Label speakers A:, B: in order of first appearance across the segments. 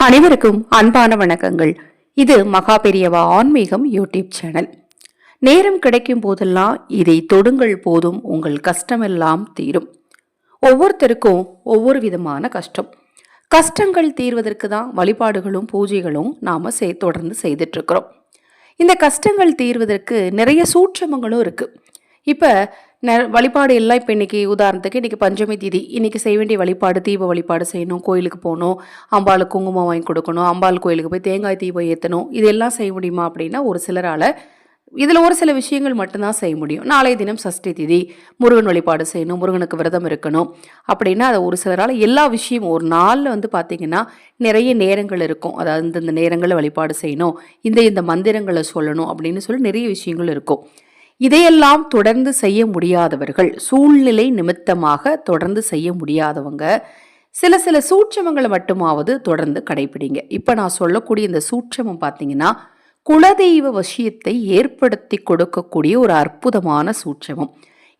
A: அனைவருக்கும் அன்பான வணக்கங்கள். இது மகா பெரியவா ஆன்மீகம் யூடியூப் சேனல். நேரம் கிடைக்கும் போதெல்லாம் இதை தொடுங்கள், போதும் உங்கள் கஷ்டமெல்லாம் தீரும். ஒவ்வொருத்தருக்கும் ஒவ்வொரு விதமான கஷ்டம். கஷ்டங்கள் தீர்வதற்கு தான் வழிபாடுகளும் பூஜைகளும் நாம தொடர்ந்து செய்துட்டு இருக்கிறோம். இந்த கஷ்டங்கள் தீர்வதற்கு நிறைய சூட்சமங்களும் இருக்கு. இப்ப வழிபாடு எல்லாம் இப்போ இன்றைக்கி உதாரணத்துக்கு இன்றைக்கி பஞ்சமி திதி, இன்றைக்கி செய்ய வேண்டிய வழிபாடு தீப வழிபாடு செய்யணும், கோயிலுக்கு போகணும், அம்பாளுக்கு குங்குமம் வாங்கி கொடுக்கணும், அம்பாள் கோயிலுக்கு போய் தேங்காய் தீபம் ஏற்றணும். இதெல்லாம் செய்ய முடியுமா அப்படின்னா ஒரு சிலரால் இதில் ஒரு சில விஷயங்கள் மட்டும்தான் செய்ய முடியும். நாளைய தினம் சஷ்டி திதி, முருகன் வழிபாடு செய்யணும், முருகனுக்கு விரதம் இருக்கணும் அப்படின்னா அதை ஒரு சிலரால் எல்லா விஷயமும் ஒரு நாளில் பார்த்திங்கன்னா நிறைய நேரங்கள் இருக்கும். அதாவது இந்த நேரங்களில் வழிபாடு செய்யணும், இந்த மந்திரங்களை சொல்லணும் அப்படின்னு சொல்லி நிறைய விஷயங்கள் இருக்கும். இதையெல்லாம் தொடர்ந்து செய்ய முடியாதவர்கள், சூழ்நிலை நிமித்தமாக தொடர்ந்து செய்ய முடியாதவங்க சில சில சூட்சமங்களை மட்டுமாவது தொடர்ந்து கடைபிடிங்க. இப்போ நான் சொல்லக்கூடிய இந்த சூட்சமம் பார்த்தீங்கன்னா குலதெய்வ வசியத்தை ஏற்படுத்தி கொடுக்கக்கூடிய ஒரு அற்புதமான சூட்சமம்.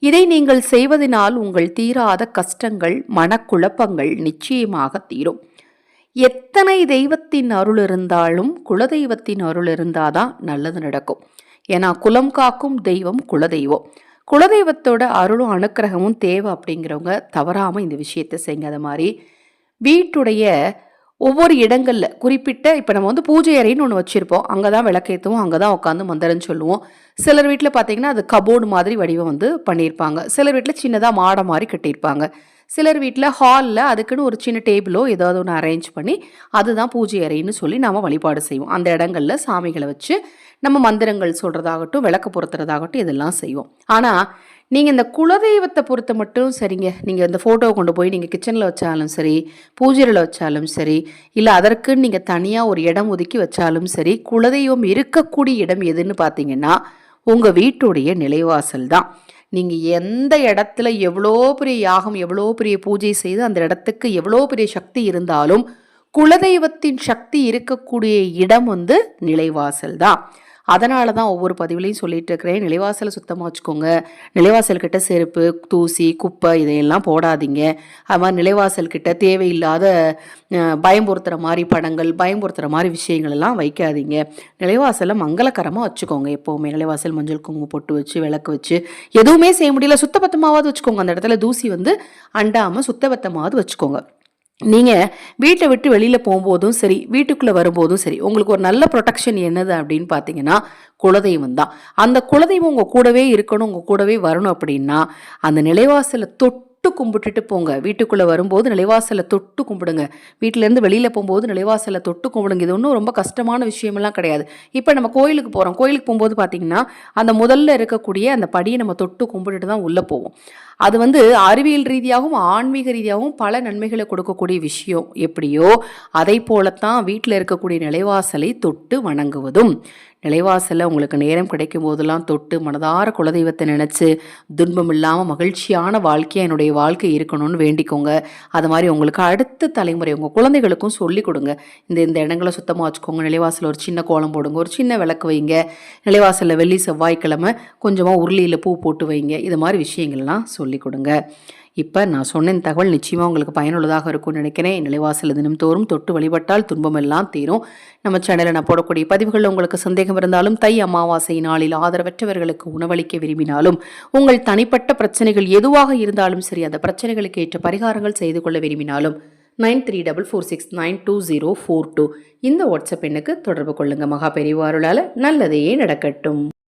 A: இதை நீங்கள் செய்வதனால் உங்கள் தீராத கஷ்டங்கள், மனக்குழப்பங்கள் நிச்சயமாக தீரும். எத்தனை தெய்வத்தின் அருள் இருந்தாலும் குலதெய்வத்தின் அருள் இருந்தாதான் நல்லது நடக்கும். ஏன்னா குலம் காக்கும் தெய்வம் குலதெய்வம். குலதெய்வத்தோட அருளும் அனுக்கிரகமும் தேவை அப்படிங்கிறவங்க தவறாமல் இந்த விஷயத்தை செய்யாத மாதிரி வீட்டுடைய ஒவ்வொரு இடங்களில் குறிப்பிட்ட இப்போ நம்ம பூஜை அறைன்னு ஒன்று வச்சுருப்போம், அங்கே தான் விளக்கேற்றுவோம், அங்கே தான் உட்காந்து மந்திரம் சொல்லுவோம். சிலர் வீட்டில் பார்த்தீங்கன்னா அது கபோர்டு மாதிரி வடிவம் பண்ணியிருப்பாங்க. சிலர் வீட்டில் சின்னதாக மாடை மாதிரி கட்டியிருப்பாங்க. சிலர் வீட்டில் ஹாலில் அதுக்குன்னு ஒரு சின்ன டேபிளோ ஏதாவது ஒன்று அரேஞ்ச் பண்ணி அதுதான் பூஜை அறைன்னு சொல்லி நாம் வழிபாடு செய்வோம். அந்த இடங்களில் சாமிகளை வச்சு நம்ம மந்திரங்கள் சொல்கிறதாகட்டும், விளக்கு பொருத்துறதாகட்டும் இதெல்லாம் செய்வோம். ஆனால் நீங்கள் இந்த குலதெய்வத்தை பொறுத்த மட்டும் சரிங்க, நீங்கள் இந்த ஃபோட்டோவை கொண்டு போய் நீங்கள் கிச்சனில் வச்சாலும் சரி, பூஜையில் வச்சாலும் சரி, இல்லை அதற்குன்னு நீங்கள் தனியாக ஒரு இடம் ஒதுக்கி வச்சாலும் சரி, குலதெய்வம் இருக்கக்கூடிய இடம் எதுன்னு பார்த்தீங்கன்னா உங்கள் வீட்டுடைய நிலைவாசல் தான். நீங்கள் எந்த இடத்துல எவ்வளோ பெரிய யாகம், எவ்வளோ பெரிய பூஜை செய்து அந்த இடத்துக்கு எவ்வளோ பெரிய சக்தி இருந்தாலும் குலதெய்வத்தின் சக்தி இருக்கக்கூடிய இடம் நிலைவாசல் தான். அதனால தான் ஒவ்வொரு பதிவுலையும் சொல்லிட்டு இருக்கிறேன், நிலைவாசலை சுத்தமாக வச்சுக்கோங்க. நிலைவாசல்கிட்ட செருப்பு, தூசி, குப்பை இதையெல்லாம் போடாதீங்க. அது மாதிரி நிலைவாசல்கிட்ட தேவையில்லாத பயம்பொறுத்துகிற மாதிரி படங்கள், பயம்பொறுத்துகிற மாதிரி விஷயங்கள் எல்லாம் வைக்காதீங்க. நிலைவாசலை மங்களகரமாக வச்சுக்கோங்க. எப்போவுமே நிலைவாசல் மஞ்சள் குங்குமம் பொட்டு வச்சு, விளக்கு வச்சு, எதுவுமே செய்ய முடியல சுத்தபத்தமாவது வச்சுக்கோங்க. அந்த இடத்துல தூசி அண்டாமல் சுத்தபத்தமாவது வச்சுக்கோங்க. நீங்கள் வீட்டை விட்டு வெளியில் போகும்போதும் சரி, வீட்டுக்குள்ளே வரும்போதும் சரி, உங்களுக்கு ஒரு நல்ல ப்ரொடெக்ஷன் என்னது அப்படின்னு பார்த்தீங்கன்னா குலதெய்வம் தான். அந்த குலதெய்வம் உங்கள் கூடவே இருக்கணும், உங்கள் கூடவே வரணும் அப்படின்னா அந்த நிலைவாசலை தொட்டு கும்பிட்டுட்டு போங்க. வீட்டுக்குள்ளே வரும்போது நிலைவாசலை தொட்டு கும்பிடுங்க. வீட்டிலேருந்து வெளியில் போகும்போது நிலைவாசலை தொட்டு கும்பிடுங்க. இது ஒன்றும் ரொம்ப கஷ்டமான விஷயமெல்லாம் கிடையாது. இப்போ நம்ம கோயிலுக்கு போகிறோம், கோயிலுக்கு போகும்போது பார்த்தீங்கன்னா அந்த முதல்ல இருக்கக்கூடிய அந்த படியை நம்ம தொட்டு கும்பிட்டுட்டு தான் உள்ளே போவோம். அது அறிவியல் ரீதியாகவும் ஆன்மீக ரீதியாகவும் பல நன்மைகளை கொடுக்கக்கூடிய விஷயம். எப்படியோ அதை போலத்தான் வீட்டில் இருக்கக்கூடிய நிலைவாசலை தொட்டு வணங்குவதும். நிலைவாசலில் உங்களுக்கு நேரம் கிடைக்கும் போதெல்லாம் தொட்டு மனதார குலதெய்வத்தை நினச்சி துன்பம் இல்லாமல் மகிழ்ச்சியான வாழ்க்கையாக என்னுடைய வாழ்க்கை இருக்கணும்னு வேண்டிக்கோங்க. அது மாதிரி உங்களுக்கு அடுத்த தலைமுறை உங்கள் குழந்தைகளுக்கும் சொல்லிக் கொடுங்க. இந்த இடங்களை சுத்தமாக வச்சுக்கோங்க, நிலைவாசலில் ஒரு சின்ன கோலம் போடுங்க, ஒரு சின்ன விளக்கு வைங்க, நிலைவாசலில் வெள்ளி செவ்வாய்க்கிழமை கொஞ்சமாக உருளியில் பூ போட்டு வைங்க. இது மாதிரி விஷயங்கள்லாம் சொல்லிக் கொடுங்க. இப்போ நான் சொன்ன இந்த தகவல் நிச்சயமாக உங்களுக்கு பயனுள்ளதாக இருக்கும்னு நினைக்கிறேன். நிலைவாசல் தினம்தோறும் தொட்டு வழிபட்டால் துன்பமெல்லாம் தீரும். நம்ம சேனலில் நான் போடக்கூடிய பதிவுகளில் உங்களுக்கு சந்தேகம் இருந்தாலும், தை அமாவாசை நாளில் ஆதரவற்றவர்களுக்கு உணவளிக்க விரும்பினாலும், உங்கள் தனிப்பட்ட பிரச்சனைகள் எதுவாக இருந்தாலும் சரி, அந்த பிரச்சனைகளுக்கு ஏற்ற பரிகாரங்கள் செய்து கொள்ள விரும்பினாலும் 9344692042 இந்த வாட்ஸ்அப் எண்ணுக்கு தொடர்பு கொள்ளுங்கள். மகா பெரியவா அருளால் நல்லதே நடக்கட்டும்.